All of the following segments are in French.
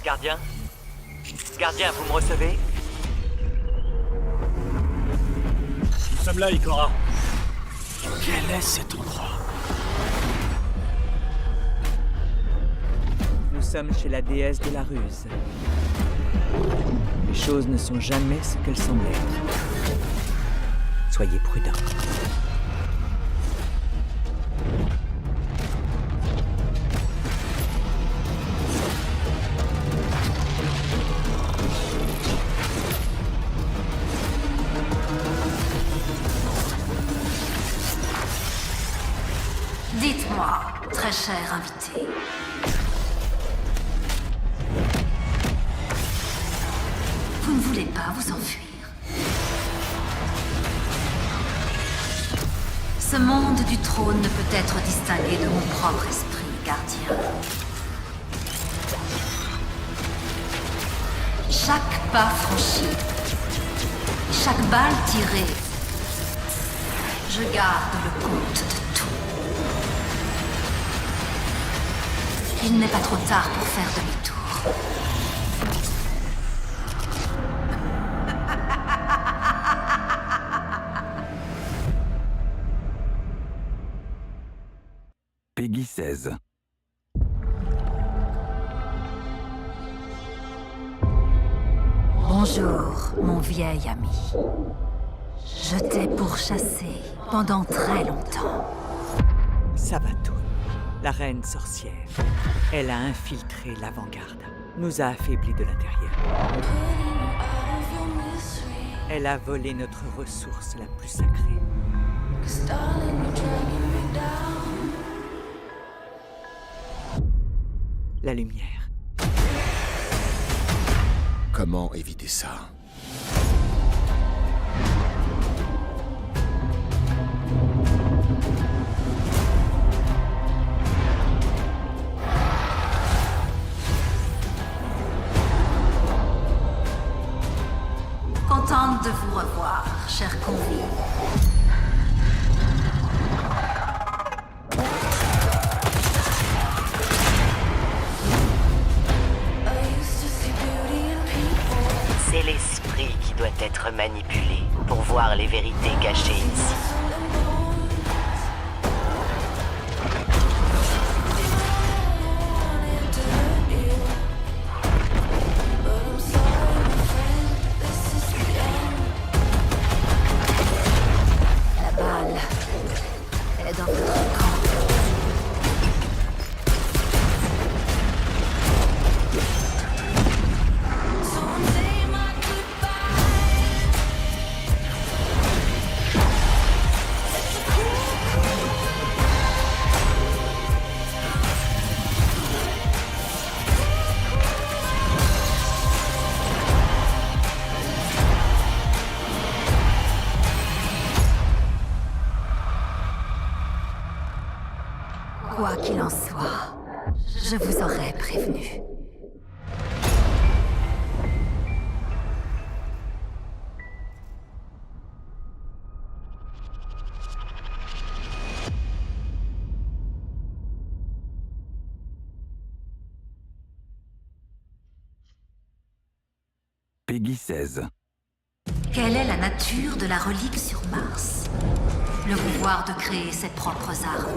Gardien? Gardien, vous me recevez? Nous sommes là, Ikora. Quel est cet endroit? Nous sommes chez la déesse de la ruse. Les choses ne sont jamais ce qu'elles semblent être. Soyez prudents. Dites-moi, très cher invité. Vous ne voulez pas vous enfuir? Ce monde du trône ne peut être distingué de mon propre esprit, gardien. Chaque pas franchi, chaque balle tirée, je garde le compte de tout. Il n'est pas trop tard pour faire demi-tour. Peggy 16. Bonjour, mon vieil ami. Je t'ai pourchassé pendant très longtemps. Sabaton, la reine sorcière. Elle a infiltré l'avant-garde. Nous a affaiblis de l'intérieur. Elle a volé notre ressource la plus sacrée. La lumière. Comment éviter ça? Contente de vous revoir, cher convive. C'est l'esprit qui doit être manipulé pour voir les vérités cachées ici. La balle est dans votre camp. Quoi qu'il en soit, je vous aurais prévenu. Peggy 16. Quelle est la nature de la relique sur Mars? Le pouvoir de créer ses propres armes.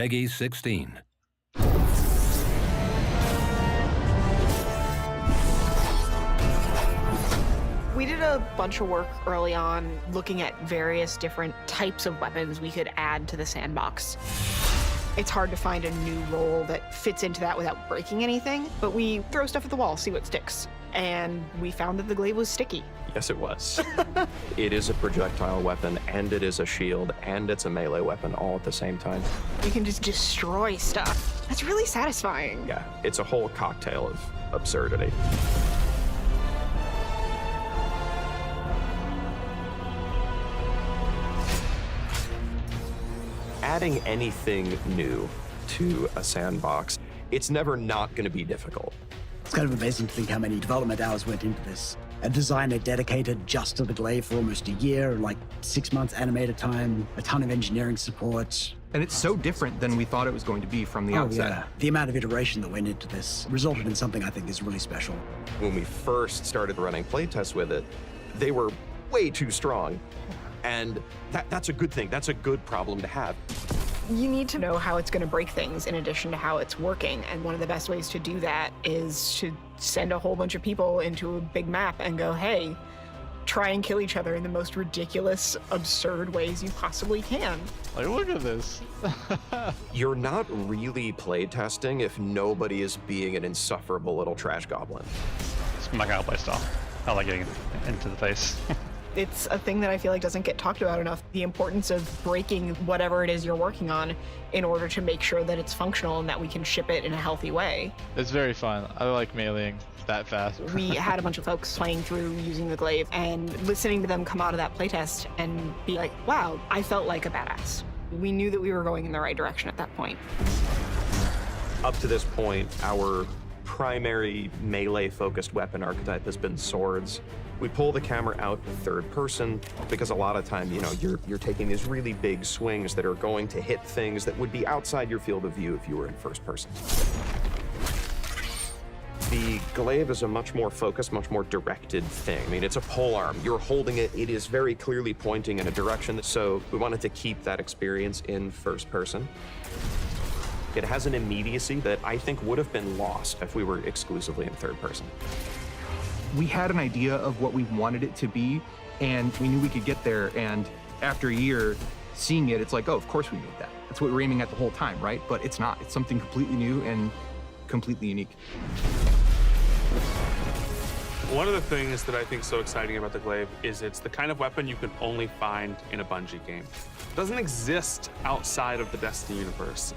Peggy 16. We did a bunch of work early on looking at various different types of weapons we could add to the sandbox. It's hard to find a new role that fits into that without breaking anything, but we throw stuff at the wall, see what sticks. And we found that the glaive was sticky. Yes, it was. It is a projectile weapon, and it is a shield, and it's a melee weapon all at the same time. You can just destroy stuff. That's really satisfying. Yeah, it's a whole cocktail of absurdity. Adding anything new to a sandbox, it's never not going to be difficult. It's kind of amazing to think how many development hours went into this. A designer dedicated just to the glaive for almost a year, like 6 months animator time, a ton of engineering support. And it's so different than we thought it was going to be from the outset. Yeah. The amount of iteration that went into this resulted in something I think is really special. When we first started running playtests with it, they were way too strong. And that's a good thing. That's a good problem to have. You need to know how it's going to break things in addition to how it's working. And one of the best ways to do that is to send a whole bunch of people into a big map and go, hey, try and kill each other in the most ridiculous, absurd ways you possibly can. Like, look at this. You're not really playtesting if nobody is being an insufferable little trash goblin. It's my kind of play style. I like getting into the face. It's a thing that I feel like doesn't get talked about enough, the importance of breaking whatever it is you're working on in order to make sure that it's functional and that we can ship it in a healthy way. It's very fun. I like meleeing that fast. We had a bunch of folks playing through using the glaive and listening to them come out of that playtest and be like, wow, I felt like a badass. We knew that we were going in the right direction at that point. Up to this point, our primary melee-focused weapon archetype has been swords. We pull the camera out in third person because a lot of time, you're taking these really big swings that are going to hit things that would be outside your field of view if you were in first person. The glaive is a much more focused, much more directed thing. I mean, it's a pole arm. You're holding it. It is very clearly pointing in a direction. So we wanted to keep that experience in first person. It has an immediacy that I think would have been lost if we were exclusively in third person. We had an idea of what we wanted it to be, and we knew we could get there. And after a year, seeing it, it's like, oh, of course we made that. That's what we're aiming at the whole time, right? But it's not. It's something completely new and completely unique. One of the things that I think is so exciting about the glaive is it's the kind of weapon you can only find in a Bungie game. It doesn't exist outside of the Destiny universe.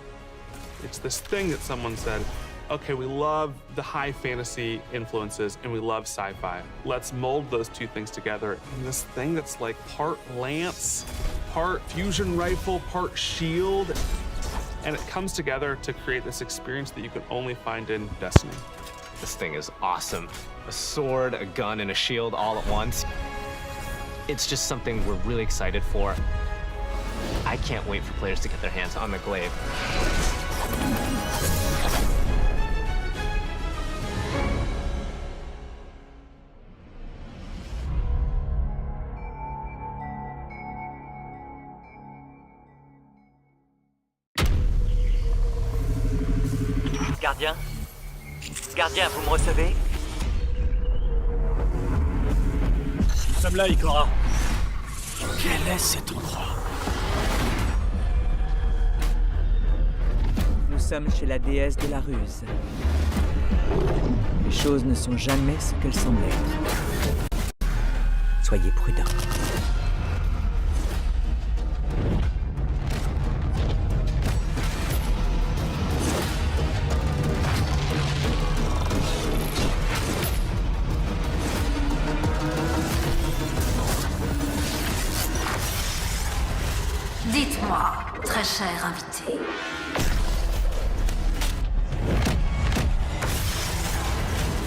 It's this thing that someone said, okay, we love the high fantasy influences and we love sci-fi. Let's mold those two things together in this thing that's like part lance, part fusion rifle, part shield. And it comes together to create this experience that you can only find in Destiny. This thing is awesome. A sword, a gun, and a shield all at once. It's just something we're really excited for. I can't wait for players to get their hands on the glaive. Gardien? Gardien, vous me recevez? Nous sommes là, Ikora. Quel est cet endroit? Nous sommes chez la déesse de la ruse. Les choses ne sont jamais ce qu'elles semblent être. Soyez prudents. Dites-moi, très cher invité.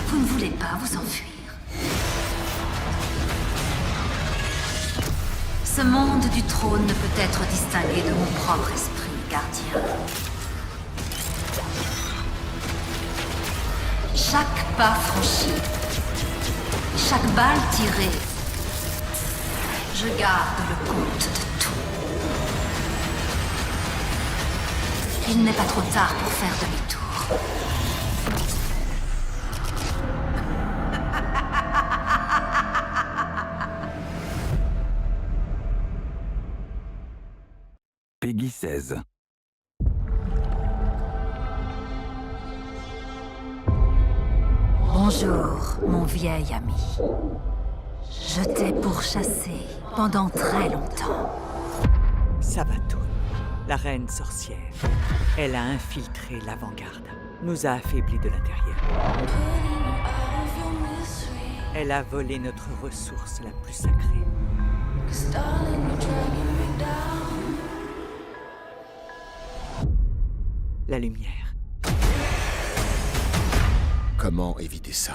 Vous ne voulez pas vous enfuir? Ce monde du trône ne peut être distingué de mon propre esprit, gardien. Chaque pas franchi, chaque balle tirée, je garde le compte de tout. Il n'est pas trop tard pour faire demi-tour. Peggy 16. Bonjour, mon vieil ami. Je t'ai pourchassé pendant très longtemps. Sabaton, la reine sorcière. Elle a infiltré l'avant-garde, nous a affaiblis de l'intérieur. Elle a volé notre ressource la plus sacrée. La lumière. Comment éviter ça?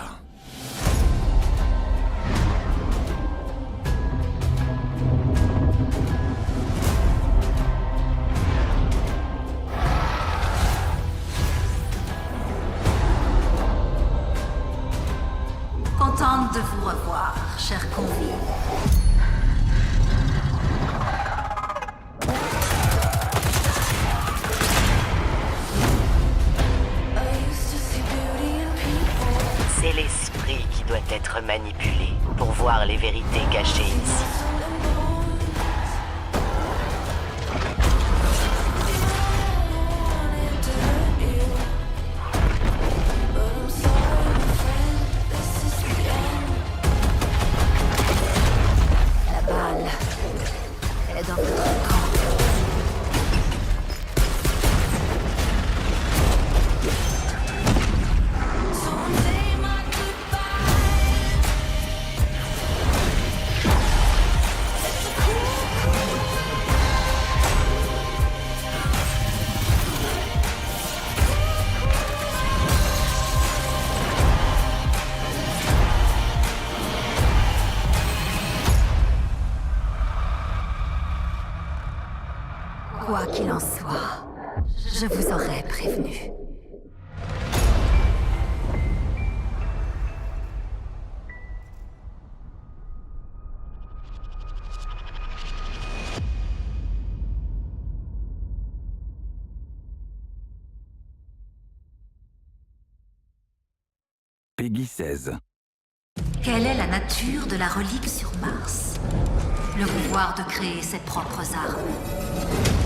Contente de vous revoir, cher convive. C'est l'esprit qui doit être manipulé pour voir les vérités cachées ici. La balle est dans votre camp. Quoi qu'il en soit, je vous aurais prévenu. Peggy 16. Quelle est la nature de la relique sur Mars? Le pouvoir de créer ses propres armes.